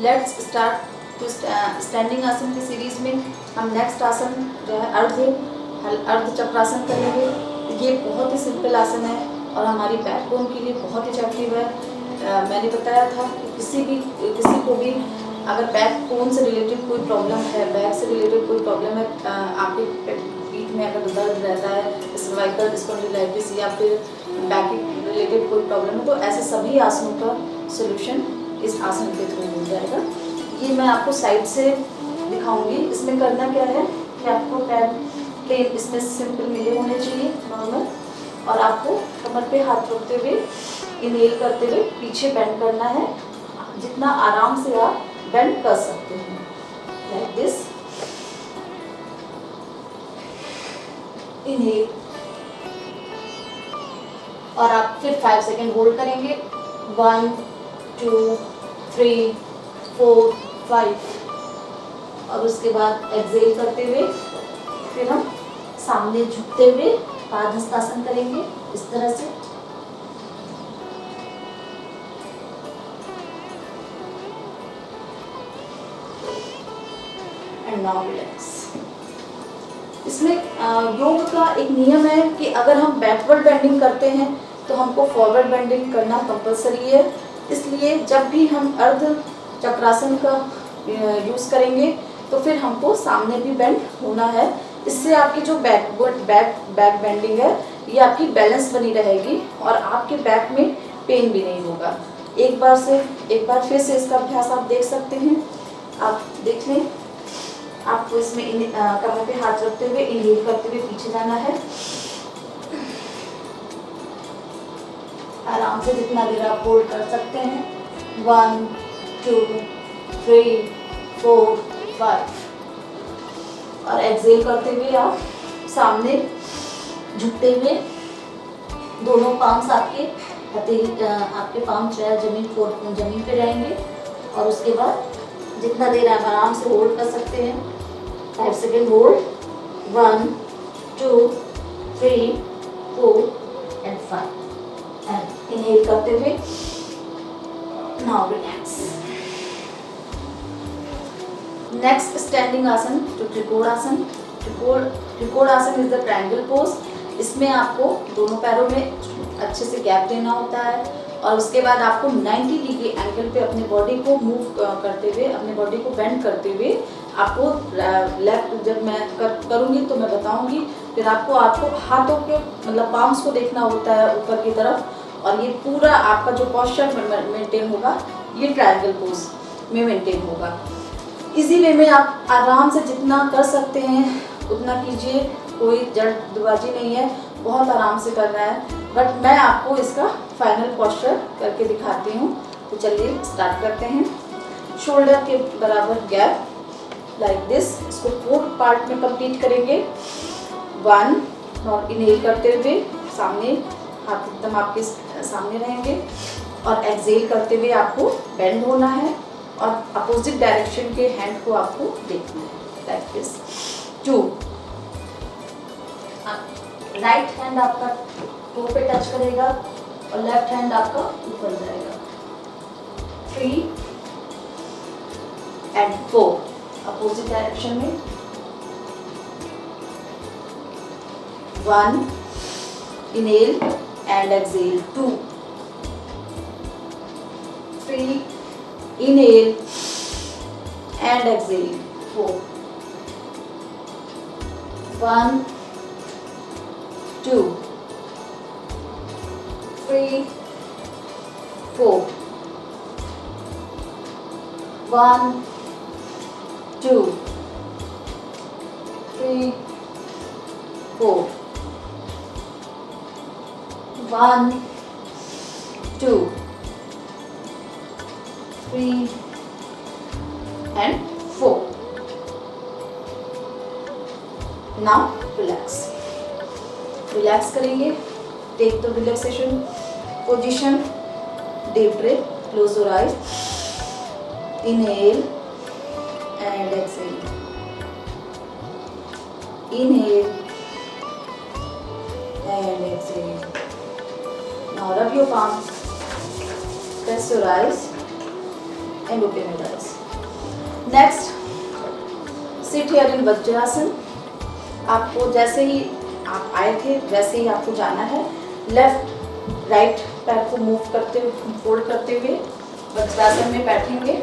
Let's start to standing आसन की series में हम नेक्स्ट आसन जो है अर्ध चक्रासन करेंगे। ये बहुत ही सिंपल आसन है और हमारी बैकबोन के लिए बहुत इफेक्टिव है। मैंने बताया था कि किसी को भी अगर बैकबोन से रिलेटेड कोई प्रॉब्लम है, बैक से रिलेटेड कोई प्रॉब्लम है, आपके पीठ में अगर दर्द रहता है, सर्वाइकल स्पॉन्डिलाइटिस या फिर बैक रिलेटेड कोई प्रॉब्लम है, तो ऐसे सभी आसनों का सोल्यूशन इस आसन के थ्रू मिल जाएगा। ये मैं आपको साइड से दिखाऊंगी। इसमें करना क्या है कि आपको पैर प्लेन इसमें सिंपल मिले होने चाहिए, नॉर्मल, और आपको कमर पे हाथ रखते हुए इनहेल करते हुए पीछे बेंड करना है। जितना आराम से आप बेंड कर सकते हैं, लाइक दिस। इनहेल और आप फिर 5 सेकेंड होल्ड करेंगे। 1 2 3 4 5 और उसके बाद एक्सहेल करते हुए फिर हम सामने झुकते हुए पादहस्तासन करेंगे इस तरह से। And now relax. इसमें योग का एक नियम है कि अगर हम बैकवर्ड बेंडिंग करते हैं तो हमको फॉरवर्ड बेंडिंग करना कंपलसरी है। इसलिए जब भी हम अर्ध चक्रासन का यूज़ करेंगे तो फिर हमको सामने भी बेंड होना है। इससे आपकी जो बैक बेंडिंग है ये आपकी बैलेंस बनी रहेगी और आपके बैक में पेन भी नहीं होगा। एक बार फिर से इसका अभ्यास आप देख सकते हैं। आप देख लें, आपको इसमें कमर पे हाथ रखते हुए इनहेल करते हुए पीछे जाना है। आराम से जितना देर आप होल्ड कर सकते हैं। 1 2 3 4 5 और एक्सहेल करते हुए आप सामने झुकते हुए दोनों पाम्स आपके पाम जमीन पे रहेंगे और उसके बाद जितना देर आप आराम से होल्ड कर सकते हैं। 5 second hold. 1 2 3 4 and 5 and inhale करते हुए नाउ रिलैक्स। नेक्स्ट स्टैंडिंग आसन जो त्रिकोण आसन। त्रिकोण आसन इज द ट्रायंगल पोज। इसमें आपको दोनों पैरों में अच्छे से गैप देना होता है और उसके बाद आपको 90 डिग्री एंगल पे अपने बॉडी को मूव करते हुए, अपने बॉडी को बेंड करते हुए आपको लेफ्ट, जब मैं करूँगी तो मैं बताऊँगी, फिर आपको हाथों के मतलब पाम्स को देखना होता है ऊपर की तरफ और ये पूरा आपका जो पोस्चर मेंटेन होगा ये ट्रायंगल पोज में मेंटेन होगा। इजी वे में आप आराम से जितना कर सकते हैं उतना कीजिए, कोई जल्दबाजी नहीं है, बहुत आराम से करना है। बट मैं आपको इसका फाइनल पोस्चर करके दिखाती हूँ। तो चलिए स्टार्ट करते हैं। शोल्डर के बराबर गैप लाइक दिस, इसको 4 पार्ट में कंप्लीट करेंगे। 1 और इनहेल करते हुए सामने हाथ एकदम आपके सामने रहेंगे और एक्सहेल करते हुए आपको बेंड होना है और अपोजिट डायरेक्शन के हैंड को आपको देखना है लाइक दिस। 2 राइट हैंड आपका टो पे टच करेगा और लेफ्ट हैंड आपका ऊपर जाएगा। 3 एंड 4 अपोजिट डायरेक्शन में। 1 inhale and exhale. 2 3 inhale and exhale. 4 1 2 3 4 1 2 3 4 1 2 3 and 4. Now relax. Relax करेंगे. Take the relaxation position. Deep breath. Close your eyes. Inhale and exhale. Inhale and exhale. Now rub your palms. Press your eyes and open your eyes. Next, sit here in vajrasana. आपको जैसे ही आप आए थे वैसे ही आपको जाना है, लेफ्ट राइट पैर को मूव करते हुए, फोल्ड करते हुए वज्रासन में बैठेंगे।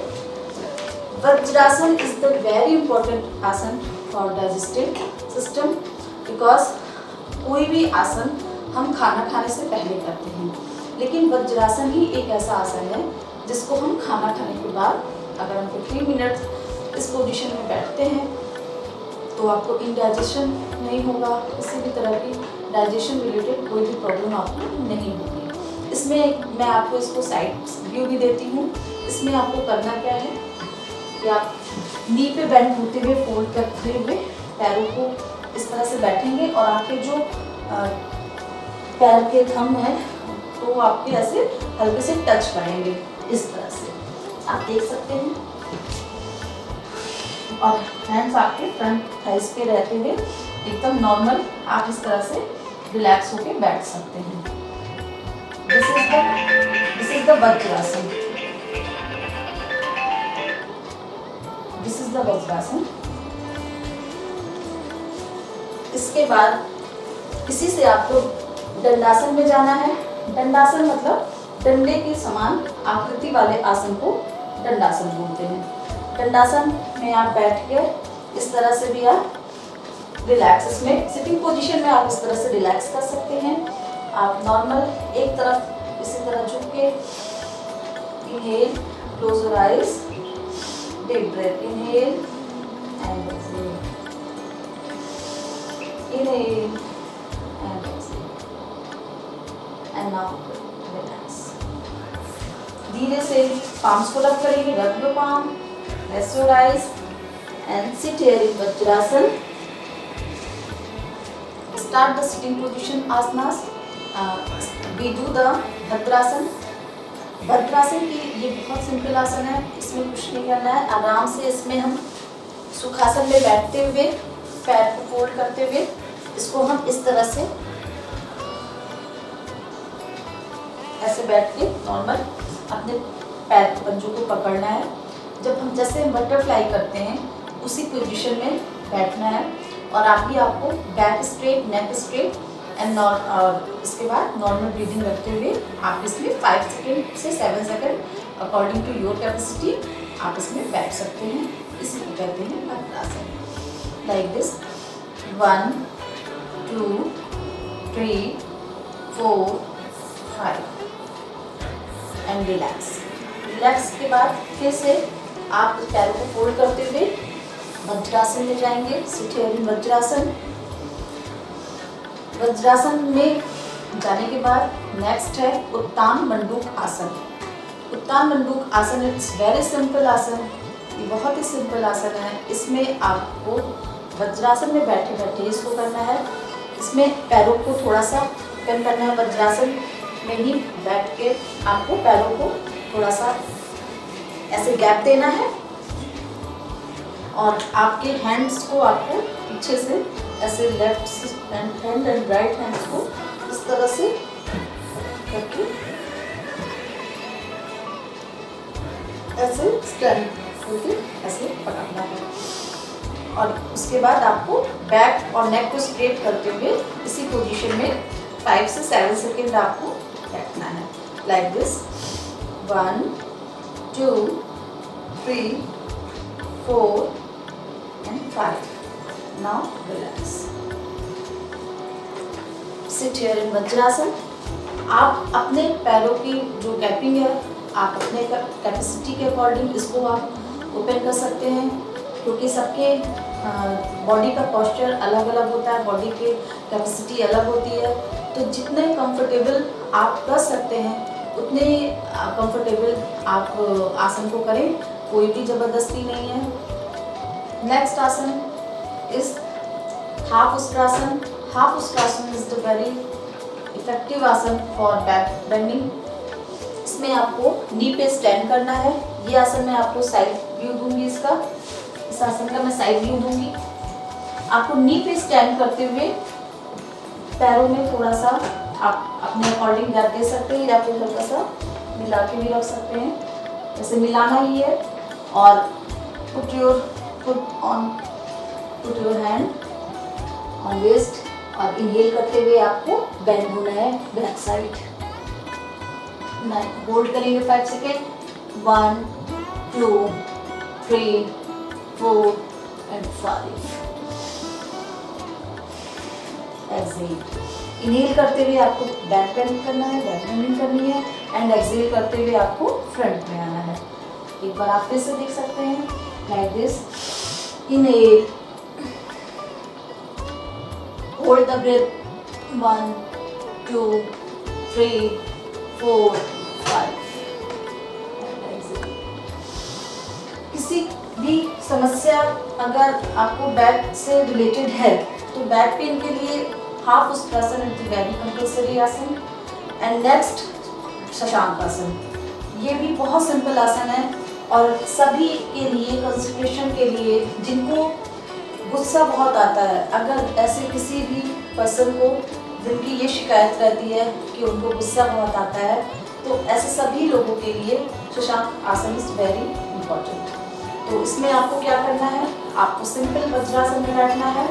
Vajrasana is the very important आसन फॉर डाइजेस्टिव सिस्टम, बिकॉज कोई भी आसन हम खाना खाने से पहले करते हैं, लेकिन वज्रासन ही एक ऐसा आसन है जिसको हम खाना खाने के बाद अगर हम 15 मिनट इस पोजीशन में बैठते हैं तो आपको इंडाइजेशन नहीं होगा, किसी भी तरह की डाइजेशन रिलेटेड कोई भी प्रॉब्लम आपको नहीं होगी। इसमें मैं आपको इसको साइड व्यू भी देती हूँ। इसमें आपको करना क्या है कि आप नी पे बेंड होते हुए, फोल्ड करते हुए पैरों को इस तरह से बैठेंगे और आपके जो पैर के थंब है तो आपके ऐसे हल्के से टच करेंगे इस तरह से, आप देख सकते हैं। और हैंड्स आपके फ्रंट थाइस पे रहते हुए एकदम नॉर्मल आप इस तरह से रिलैक्स होके बैठ सकते हैं। This is the vajrasana. This is the vajrasana. इसके बाद इसी से आपको दंडासन में जाना है। दंडासन मतलब डंडे के समान आकृति वाले आसन को दंडासन बोलते हैं। दंडासन में आप बैठ के इस तरह से भी आप रिलैक्स, इसमें सिटिंग पोजीशन में आप इस तरह से रिलैक्स कर सकते हैं। आप नॉर्मल एक तरफ इसी तरह झुक के inhale, close your eyes, deep breath, inhale and exhale, inhale and exhale, and now relax. धीरे से पाम्स को रब करेंगे, रब लो palm, rest your eyes and sit here in Vajrasan. Start the sitting position asanas. We do the Bhadrasan. भद्रासन की ये बहुत simple आसन है, इसमें कुछ नहीं करना है। आराम से इसमें हम सुखासन में बैठते हुए पैर को फोल्ड करते हुए इसको हम इस तरह से ऐसे बैठ के नॉर्मल अपने पैर के पंजों को पकड़ना है। जब हम जैसे बटरफ्लाई करते हैं उसी पोजीशन में बैठना है और आपको back straight, neck straight and और इसके बाद नॉर्मल ब्रीदिंग रखते हुए आप इसमें 5 सेकेंड से 7 second according to your capacity आप इसमें बैठ सकते हैं। इसी को कहते हैं भद्रासन। Like this 1 2 3 4 5 and relax. Relax के बाद फिर से आप पैरों को फोल्ड करते हुए वज्रासन में जाएंगे। Sit here in vajrasana. Vajrasana में जाने के बाद नेक्स्ट है उत्तान मंडूक आसन। उत्तान मंडूक आसन इट्स वेरी सिंपल आसन, ये बहुत ही सिंपल आसन है। इसमें आपको वज्रासन में बैठे बैठे इसको करना है। इसमें पैरों को थोड़ा सा कम करना है। वज्रासन में ही बैठ के आपको पैरों को थोड़ा सा ऐसे गैप देना है और आपके हैंड्स को आपको पीछे से ऐसे left hand and right hands को इस तरह से करके ऐसे स्टैंड करके ऐसे पकड़ना है और उसके बाद आपको बैक और नेक को स्ट्रेट करते हुए इसी पोजीशन में 5 से 7 सेकेंड आपको बैठना है। Like this 1 2 3 4 and 5. Now relax. Sit here in vajrasana. आप अपने पैरों की जो गैपिंग है आप अपने कैपेसिटी के अकॉर्डिंग इसको आप ओपन कर सकते हैं, क्योंकि सबके बॉडी का पोस्चर अलग अलग होता है, बॉडी की कैपेसिटी अलग होती है। तो जितने कंफर्टेबल आप कर सकते हैं उतने कंफर्टेबल आप आसन को करें, कोई भी ज़बरदस्ती नहीं है। नेक्स्ट आसन is half Ushtrasana. Half Ushtrasana is the very effective आसन फॉर बैक बेंडिंग। इसमें आपको नी पे स्टैंड करना है। ये आसन मैं आपको साइड व्यू दूंगी, इस आसन का मैं साइड व्यू दूंगी। आपको नी पे स्टैंड करते हुए पैरों में थोड़ा सा आप अपने अकॉर्डिंग गैप दे सकते हैं या फिर हल्का सा मिला के भी रख सकते हैं। जैसे मिलाना ही है और put your hand on waist और inhale करते हुए आपको bend होना है बैक साइड। होल्ड करेंगे 5 सेकेंड, 1 2 3 4 and 5। एक्सेल, इनहेल करते हुए आपको बैक बेंड करना है, बैक बेंडिंग करनी है एंड एक्सेल करते हुए आपको फ्रंट में आना है। एक बार आप फिर से देख सकते हैं like this, inhale, hold the breath 1 2 3 4 5। किसी भी समस्या अगर आपको बैक से रिलेटेड है तो बैक पेन के लिए half Ushtrasana is very compulsory आसन। एंड नेक्स्ट शशांक आसन, ये भी बहुत सिंपल आसन है और सभी के लिए, कंसंट्रेशन के लिए, जिनको गुस्सा बहुत आता है, अगर ऐसे किसी भी पर्सन को जिनकी ये शिकायत रहती है कि उनको गुस्सा बहुत आता है, तो ऐसे सभी लोगों के लिए शशांक आसन इज वेरी इंपॉर्टेंट। तो इसमें आपको क्या करना है, आपको सिंपल वज्रासन में बैठना है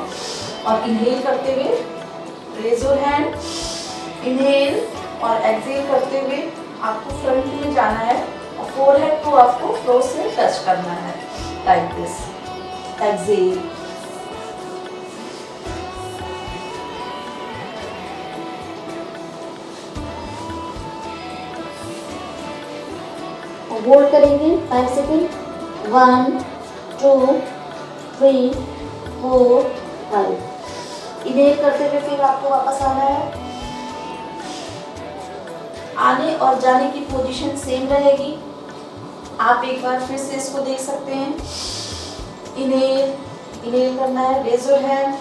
और इनहेल करते हुए रेज योर हैंड, इनहेल और एक्सहेल करते हुए आपको फ्रंट में जाना है और फोरहेड को आपको फ्लोर से टच करना है लाइक दिस। एक्सहेल, होल्ड करेंगे 5 सेकेंड, 1 2 3 4 5। इनहेल करते हुए फिर आपको वापस आना है, आने और जाने की पोजीशन सेम रहेगी। आप एक बार फिर से इसको देख सकते हैं। इनहेल करना है, raise your hand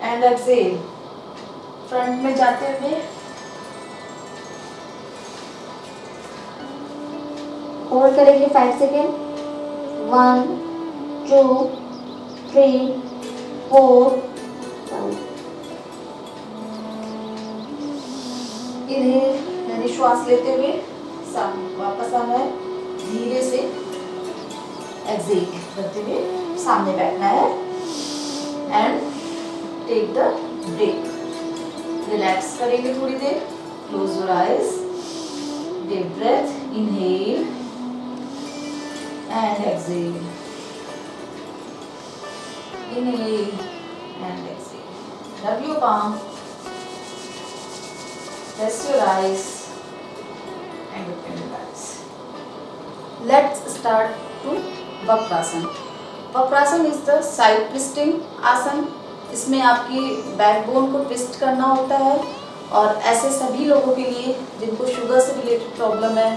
and exhale, front में जाते हुए होल्ड करेंगे 5 सेकेंड, 1 2 3 4 5। इन्हें यानी श्वास लेते हुए वापस आना है, धीरे से एक्सहेल करते हुए सामने बैठना है and take the break. Relax करेंगे थोड़ी देर, close your eyes, deep breath, inhale and exhale, inhale and exhale. Rub your palm, rest your eyes and open your eyes. Let's start to Vakrasana. Vakrasana is the side twisting आसन। इसमें आपकी backbone को twist करना होता है और ऐसे सभी लोगों के लिए जिनको शुगर से रिलेटेड प्रॉब्लम है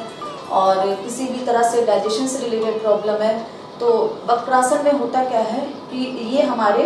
और किसी भी तरह से डाइजेशन से रिलेटेड प्रॉब्लम है, तो वक्रासन में होता क्या है कि ये हमारे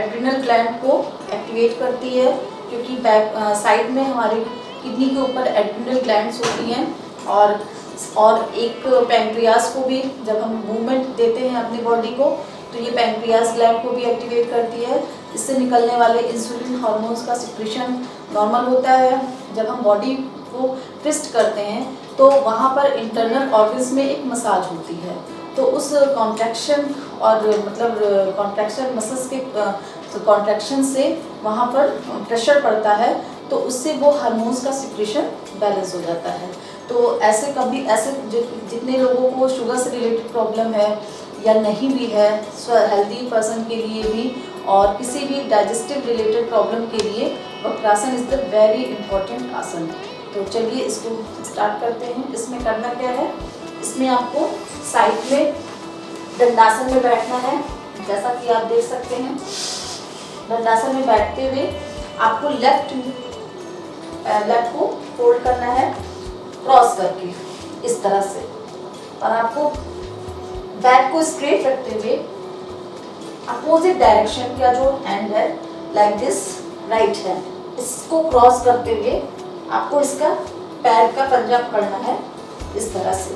एड्रिनल ग्लैंड को एक्टिवेट करती है, क्योंकि बैक साइड में हमारे किडनी के ऊपर एड्रिनल ग्लैंड्स होती हैं और एक पैंक्रियास को भी जब हम मूवमेंट देते हैं अपनी बॉडी को, तो ये पैंक्रियास ग्लैंड को भी एक्टिवेट करती है। इससे निकलने वाले इंसुलिन हार्मोन्स का सिक्रेशन नॉर्मल होता है। जब हम बॉडी को ट्विस्ट करते हैं तो वहाँ पर इंटरनल ऑर्गन्स में एक मसाज होती है, तो उस कॉन्ट्रैक्शन और मतलब कॉन्ट्रैक्शन मसल्स के कॉन्ट्रैक्शन से वहाँ पर प्रेशर पड़ता है, तो उससे वो हार्मोन्स का सिक्रेशन बैलेंस हो जाता है। तो ऐसे कभी ऐसे जितने लोगों को शुगर से रिलेटेड प्रॉब्लम है या नहीं भी है, हेल्दी पर्सन के लिए भी और किसी भी डाइजेस्टिव रिलेटेड प्रॉब्लम के लिए Vakrasana is the very important आसन। तो चलिए इसको स्टार्ट करते हैं। इसमें करना क्या है, इसमें आपको साइड में दंडासन में बैठना है, जैसा कि आप देख सकते हैं। दंडासन में बैठते हुए आपको लेफ्ट को फोल्ड करना है क्रॉस करके इस तरह से, और आपको बैक को स्ट्रेट रखते हुए अपोजिट डायरेक्शन का जो हैंड है लाइक दिस, राइट हैंड, इसको क्रॉस करते हुए आपको इसका पैर का पंजा पकड़ना है इस तरह से,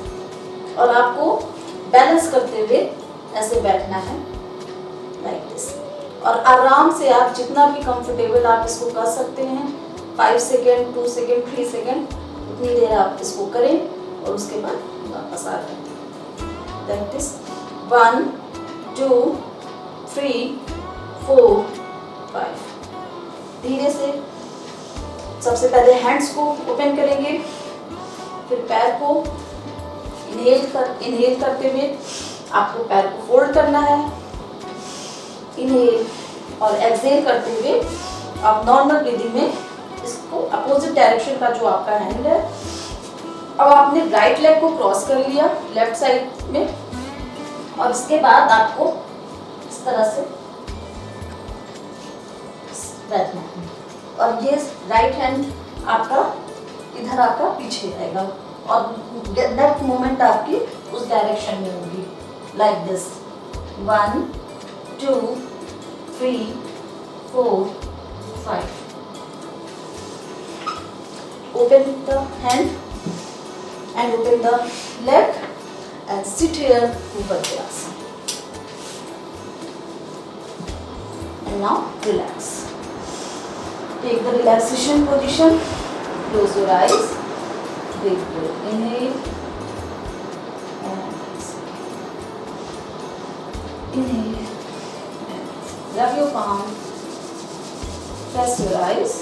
और आपको बैलेंस करते हुए ऐसे बैठना है लाइक दिस। और आराम से आप जितना भी कंफर्टेबल आप इसको कर सकते हैं, 5 सेकेंड 2 सेकेंड 3 सेकेंड उतनी देर आप इसको करें और उसके बाद वापस आ जाए लाइक दिस। 1 2 3 4 5। धीरे से सबसे पहले हैंड्स को ओपन करेंगे, फिर पैर को इनहेल करते हुए आपको पैर को फोल्ड करना है, इनहेल, और एक्सहेल करते हुए आप नॉर्मल ब्रीदिंग में इसको अपोजिट डायरेक्शन का जो आपका हैंड है, अब आपने राइट लेग को क्रॉस कर लिया लेफ्ट साइड में, और इसके बाद आपको इस तरह से बैठना है, और ये राइट हैंड आपका इधर आपका पीछे रहेगा, और नेक मूवमेंट आपकी उस डायरेक्शन में होगी, like this 1 2 3 4 5। Open the hand and open the leg and sit here in Vajrasana. And now relax. Take the relaxation position. Close your eyes. Breathe through. Inhale and exhale. Inhale and exhale. Rub your palm. Press your eyes.